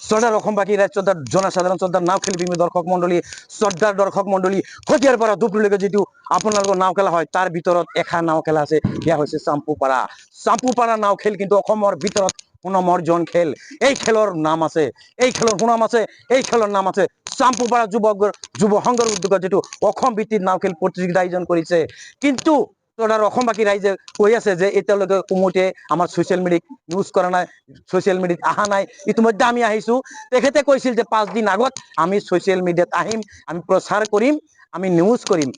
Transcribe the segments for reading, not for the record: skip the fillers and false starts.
শ্ৰদ্ধাৰ অসমবাসী ৰাইজ, শ্ৰদ্ধাৰ জনসাধাৰণ, শ্ৰদ্ধাৰ নাও খেল প্ৰেমী দৰ্শক মন্ডলী, শ্ৰদ্ধাৰ দৰ্শক মন্ডলী, খতিয়াৰপাৰা দুপৰীলৈকে যিটো আপোনালোকৰ নাও খেলা হয় তাৰ ভিতৰত এখন নাও খেলা আছে, সেয়া হৈছে চাম্পুপাৰা। চাম্পুপাৰা নাও খেল কিন্তু অসমৰ ভিতৰত সুনামৰ্জন খেল। এই খেলৰ নাম আছে, এই খেলৰ সুনাম আছে, এই খেলৰ নাম আছে চাম্পুপাৰা যুৱ সংঘৰ উদ্যোগত যিটো অসম ভিত্তিক নাও খেল প্ৰতিযোগিতা আয়োজন কৰিছে। কিন্তু অসমবাসী ৰাইজে কৈ আছে যে এতিয়ালৈকে কোনোমতে আমাৰ ছচিয়েল মিডিয়াত নিউজ কৰা নাই, ছচিয়েল মিডিয়াত অহা নাই। ইতিমধ্যে আমি আহিছো, তেখেতে কৈছিল যে 5 দিন আগত আমি ছচিয়েল মিডিয়াত আহিম, আমি প্ৰচাৰ কৰিম, আমি নিউজ কৰিম।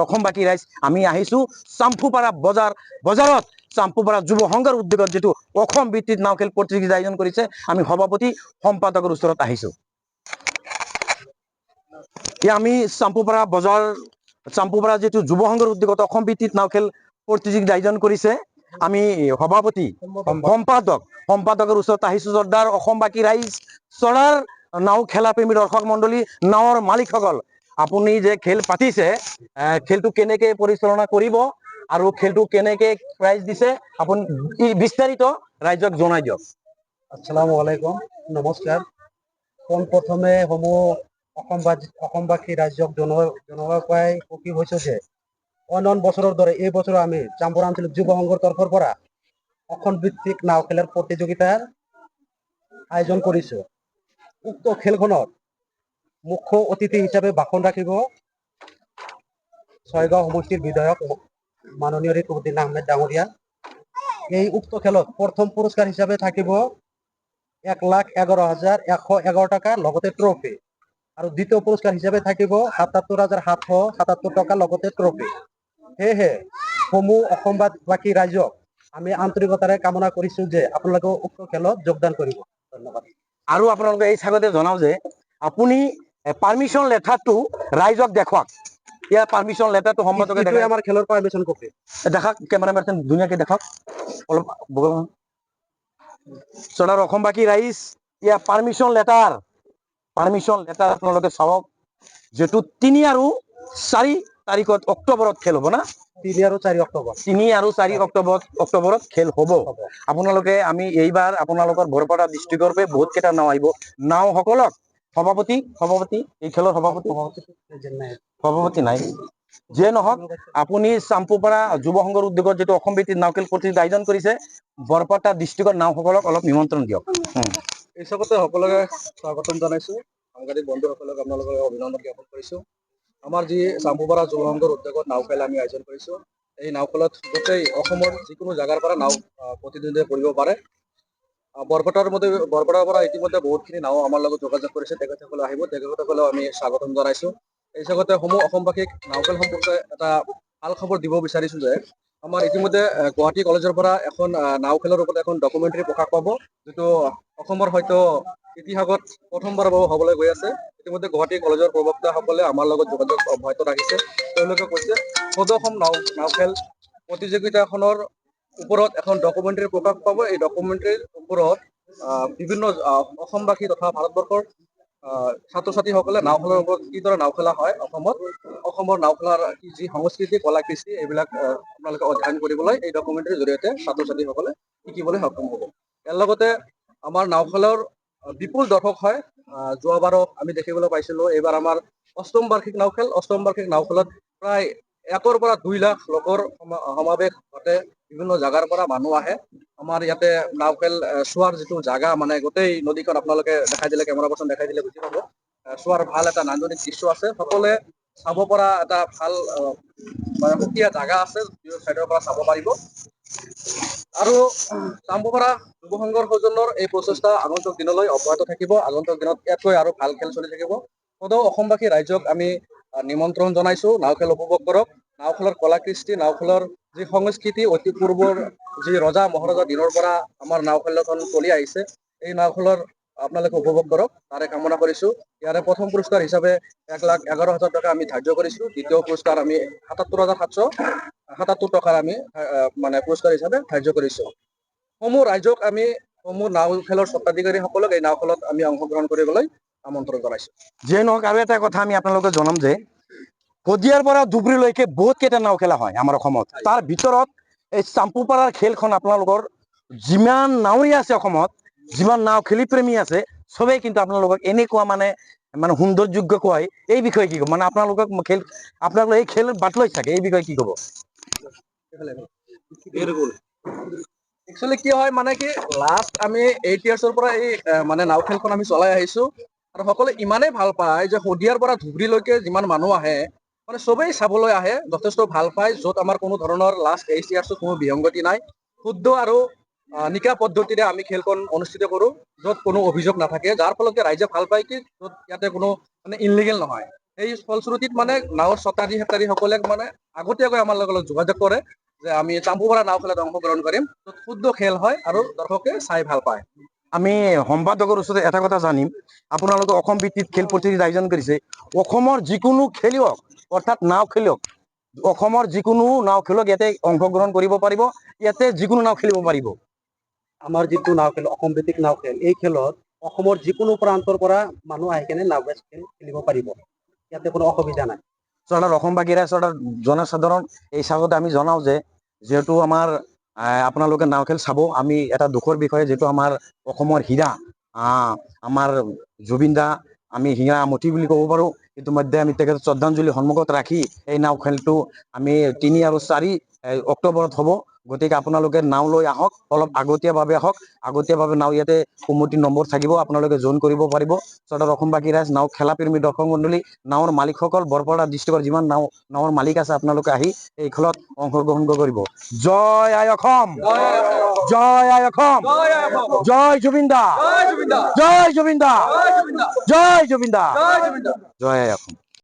অসমবাসী ৰাইজ আমি আহিছো চাম্পুপাৰা বজাৰত চাম্পুপাৰা যুৱ সংঘৰ উদ্যোগত যিটো অসম ভিত্তিক নাও খেল প্ৰতিযোগিতা আয়োজন কৰিছে, আমি সভাপতি সম্পাদকৰ ওচৰত আহিছো। আমি চাম্পুপাৰা যিটো যুৱ সংঘৰ উদ্যোগত অসম ভিত্তিক নাও খেল প্ৰতিযোগিতা আয়োজন কৰিছে, আমি সভাপতি সম্পাদকৰ ওচৰত আহিছো। শ্ৰদ্ধাৰ অসমবাসী ৰাইজ, চৰাৰ নাও খেলা প্ৰেমী দৰ্শক মণ্ডলী, নাৱৰ মালিকসকল, আপুনি যে খেল পাতিছে, খেলটো কেনেকে পৰিচালনা কৰিব আৰু খেলটো কেনেকে প্ৰাইজ দিছে আপুনি বিস্তাৰিত ৰাইজক জনাই দিয়ক। আসসালামু আলাইকুম, নমস্কাৰ। পোনপ্ৰথমে অসমবাসী ৰাজ্যক জনোৱাৰ পৰাই সুখী হৈছো যে অন্যান্য বছৰৰ দৰে এই বছৰ আমি চাম্পুৰা আঞ্চলিক যুৱ সংঘৰ তৰফৰ পৰা অসম ভিত্তিক নাও খেলাৰ প্ৰতিযোগিতাৰ আয়োজন কৰিছো। উক্ত খেলখনত মুখ্য অতিথি হিচাপে ভাষণ ৰাখিব ছয়গাঁও সমষ্টিৰ বিধায়ক মাননীয় ৰিপুদ্দিন আহমেদ ডাঙৰীয়া। এই উক্ত খেলত প্ৰথম পুৰস্কাৰ হিচাপে থাকিব 1,11,111 টকা লগতে ট্ৰফি, আৰু দ্বিতীয় পুৰস্কাৰ হিচাপে থাকিব 77,777 টকা লগতে ট্ৰফি। সেয়েহে সমূহ অসমবাসী ৰাইজক আমি আন্তৰিকতাৰে কামনা কৰিছো যে আপোনালোকে উক্ত খেলত যোগদান কৰিব। ধন্যবাদ। আৰু আপোনালোকে এই স্বাগতে জনাও যে আপুনি পাৰ্মিশ্যন লেটাৰটো ৰাইজক দেখুৱাওক। ইয়াৰ পাৰ্মিশ্যন লেটাৰটো সম্পাদকে দেখাই, আমাৰ খেলৰ পাৰ্মিশ্যন কপি দেখাওক, কেমেৰামেন ধুনীয়াকে দেখাওক, অলপ বগল। চৰাৰ অসমবাসী ৰাইজ, ইয়াৰ পাৰ্মিশ্যন লেটাৰ আপোনালোকে চাওক, যিটো 3 আৰু 4 তাৰিখত অক্টোবৰত খেল হ'ব না, 3 আৰু 4 অক্টোবৰত খেল হ'ব। আপোনালোকে আমি এইবাৰ আপোনালোকৰ বৰপেটা ডিষ্ট্ৰিক্টৰ পৰা বহুত কেইটা নাও আহিব। নাওসকলক সভাপতি এই খেলৰ সভাপতি নাই, যিয়ে নহওক আপুনি চাম্পুপাৰা যুৱ সংঘৰ উদ্যোগত যিটো অসম ভিত্তিক নাও খেল প্ৰতিযোগিতা আয়োজন কৰিছে, বৰপেটা ডিষ্ট্ৰিক্টৰ নাওসকলক অলপ নিমন্ত্ৰণ দিয়ক। এই চবতে সকলোকে স্বাগতম জনাইছো। সাংবাদিক বন্ধুসকলক আপোনালোকক অভিনন্দন জ্ঞাপন কৰিছো। আমাৰ যি চাম্পুপাৰা যুৱ সংঘৰ উদ্যোগত নাও খেল আমি আয়োজন কৰিছো, এই নাও খেলত গোটেই অসমৰ যিকোনো জাগাৰ পৰা নাও প্ৰতিদ্বন্দ্বিতা কৰিব পাৰে। বৰপেটাৰ পৰা ইতিমধ্যে বহুতখিনি নাও আমাৰ লগত যোগাযোগ কৰিছে, তেখেতসকলে আহিব, তেখেতসকলেও আমি স্বাগতম জনাইছো। এই জগতে সমূহ অসমবাসীক নাও খেল সম্পৰ্কে এটা ভাল খবৰ দিব বিচাৰিছো যে আমাৰ ইতিমধ্যে গুৱাহাটী কলেজৰ পৰা এখন নাও খেলৰ ওপৰত এখন ডকুমেণ্টাৰী প্ৰকাশ পাব, যিটো অসমৰ হয়তো ইতিহাসত প্ৰথমবাৰৰ বাবে হ'বলৈ গৈ আছে। ইতিমধ্যে গুৱাহাটী কলেজৰ প্ৰবক্তাসকলে আমাৰ লগত যোগাযোগ অব্যাহত ৰাখিছে। তেওঁলোকে কৈছে সদৌ নাও খেল প্ৰতিযোগিতাখনৰ ওপৰত এখন ডকুমেণ্টাৰী প্ৰকাশ পাব। এই ডকুমেণ্টাৰীৰ ওপৰত বিভিন্ন অসমবাসী তথা ভাৰতবৰ্ষৰ ছাত্ৰ ছাত্ৰীসকলে নাও খেলৰ ওপৰত কিদৰে নাও খেলা হয়, অসমৰ নাও খেলাৰ যি সংস্কৃতি, কলা কৃষ্টি, এইবিলাক আপোনালোকে অধ্যয়ন কৰিবলৈ এই ডকুমেণ্টাৰীৰ জৰিয়তে ছাত্ৰ ছাত্ৰীসকলে শিকিবলৈ সক্ষম হ'ব। ইয়াৰ লগতে আমাৰ নাও খেলৰ বিপুল দৰ্শক হয়। যোৱাবাৰো আমি দেখিবলৈ পাইছিলো, এইবাৰ আমাৰ অষ্টম বাৰ্ষিক নাও খেল। অষ্টম বাৰ্ষিক নাও খেলত প্ৰায় 1 পৰা 2 লাখ লোকৰ সমাৱেশ ঘটে। বিভিন্ন জাগাৰ পৰা মানুহ আহে। আমাৰ ইয়াতে নাও খেল চোৱাৰ যিটো জাগা, মানে গোটেই নদীখন আপোনালোকে দেখাই দিলে, কেমেৰা পাৰ্চন দেখাই দিলে বুজি পাব। চোৱাৰ ভাল এটা নান্দনিক দৃশ্য আছে, সকলোৱে চাব পৰা এটা ভাল সুকীয়া জাগা আছে, চাইডৰ পৰা চাব পাৰিব। আৰু চাম্পুপাৰা যুৱ সংঘৰ সৌজন্যৰ এই প্ৰচেষ্টা আগন্তুক দিনলৈ অব্যাহত থাকিব। আগন্তুক দিনত ইয়াতকৈ আৰু ভাল খেল চলি থাকিব। সদৌ অসমবাসী ৰাইজক আমি নিমন্ত্ৰণ জনাইছো, নাও খেল উপভোগ কৰক। নাও খেলৰ কলা কৃষ্টি, নাও খেলৰ যি সংস্কৃতি, অতি পূৰ্বৰ যি ৰজা মহাৰজা দিনৰ পৰা আমাৰ নাও খেলখন চলি আহিছে, এই নাও খেলৰ আপোনালোকে উপভোগ কৰক, তাৰে কামনা কৰিছো। ইয়াৰে প্ৰথম পুৰস্কাৰ হিচাপে 1,11,000 টকা আমি ধাৰ্য কৰিছো। দ্বিতীয় পুৰস্কাৰ আমি 77,777 টকাৰ আমি পুৰস্কাৰ হিচাপে ধাৰ্য কৰিছো। সমূহ ৰাইজক আমি নাও খেলৰ স্বত্বাধিকাৰীসকলক এই নাও খেলত আমি অংশগ্ৰহণ কৰিবলৈ আমন্ত্ৰণ জনাইছো। যিয়ে নহওক, আৰু এটা কথা আমি আপোনালোকে জনাম যে শদিয়াৰ পৰা ধুবুৰীলৈকে বহুত কেইটা নাও খেলা হয় আমাৰ অসমত। তাৰ ভিতৰত এই চাম্পুপাৰাৰ খেলখন আপোনালোকৰ যিমান নাৱৰীয়া আছে অসমত, যিমান নাও খেলি প্ৰেমী আছে, চবেই কিন্তু আপোনালোকক এনেকুৱা মানে মানে সৌন্দৰ্য্য কয়, এই বিষয়ে কি ক'ব? মানে আপোনালোকক আপোনালোকে এই খেল বাট লৈ থাকে, এই বিষয়ে কি ক'ব? একচুৱেলি কি হয় মানে কি লাষ্ট আমি 8 ইয়াৰ্ছৰ পৰা এই মানে নাও খেলখন আমি চলাই আহিছো আৰু সকলোৱে ইমানেই ভাল পায় যে শদিয়াৰ পৰা ধুবুৰীলৈকে যিমান মানুহ আহে মানে চবেই চাবলৈ আহে, যথেষ্ট ভাল পায়, য'ত আমাৰ কোনো ধৰণৰ লাষ্ট 8 ইয়াৰ্ছত কোনো বিসংগতি নাই, শুদ্ধ আৰু নিকা পদ্ধতিৰে আমি খেলখন অনুষ্ঠিত কৰোঁ, য'ত কোনো অভিযোগ নাথাকে, যাৰ ফলতে ৰাইজে ভাল পায় কি য'ত ইয়াতে কোনো মানে ইনলিগেল নহয়। এই ফলশ্ৰুতিত মানে নাৱৰ ছটাৰী মানে আগতীয়াকৈ আমাৰ লগত যোগাযোগ কৰে যে আমি চাম্পুপাৰা নাও খেলত অংশগ্ৰহণ কৰিম, য'ত শুদ্ধ খেল হয় আৰু দৰ্শকে চাই ভাল পায়। আমি সম্পাদকৰ ওচৰত এটা কথা জানিম, আপোনালোকে অসম ভিত্তিত খেল প্ৰতিযোগিতা আয়োজন কৰিছে, অসমৰ যিকোনো খেলুৱক অৰ্থাৎ নাও খেলুৱক, অসমৰ যিকোনো নাও খেলুৱক ইয়াতে অংশগ্ৰহণ কৰিব পাৰিব, ইয়াতে যিকোনো নাও খেলিব পাৰিব। আমাৰ যিটো নাও খেল, অসম ভিত্তিক নাও খেল, এই খেলত অসমৰ যিকোনো প্ৰান্তৰ পৰা মানুহ আহি কেনে নাও খেল খেলিব পাৰিব, ইয়াতে কোনো অসুবিধা নাই। চৰ্দাৰ অসমবাসী চৰ্দাৰ জনসাধাৰণ এই চাগতে আমি জনাওঁ যে যিহেতু আমাৰ আপোনালোকে নাও খেল চাব, আমি এটা দুখৰ বিষয়ে যিহেতু আমাৰ অসমৰ হীৰা আমাৰ জুবিন দা, আমি হীৰা আমঠি বুলি ক'ব পাৰোঁ, ইতিমধ্যে আমি তেখেতক শ্ৰদ্ধাঞ্জলি সন্মুখত ৰাখি এই নাও খেলটো আমি 3 আৰু 4 অক্টোবৰত হ'ব। গতিকে আপোনালোকে নাও লৈ আহক, অলপ আগতীয়াভাৱে আহক, আগতীয়াভাৱে নাও ইয়াতে কমিটি নম্বৰ থাকিব, আপোনালোকে জইন কৰিব পাৰিব। চৰ্দাৰ অসমবাসী ৰাইজ, নাও খেলা প্ৰেমী দৰ্শক মণ্ডলী, নাৱৰ মালিকসকল, বৰপেটা ডিষ্ট্ৰিক্টৰ যিমান নাৱৰ মালিক আছে, আপোনালোকে আহি এই খেলত অংশগ্ৰহণ কৰিব। জয় আই অসম, জয় আই অসম, জয় জুবিন দা, জয় জুবিন দা, জয় জুবিন দা, জয় আই অসম।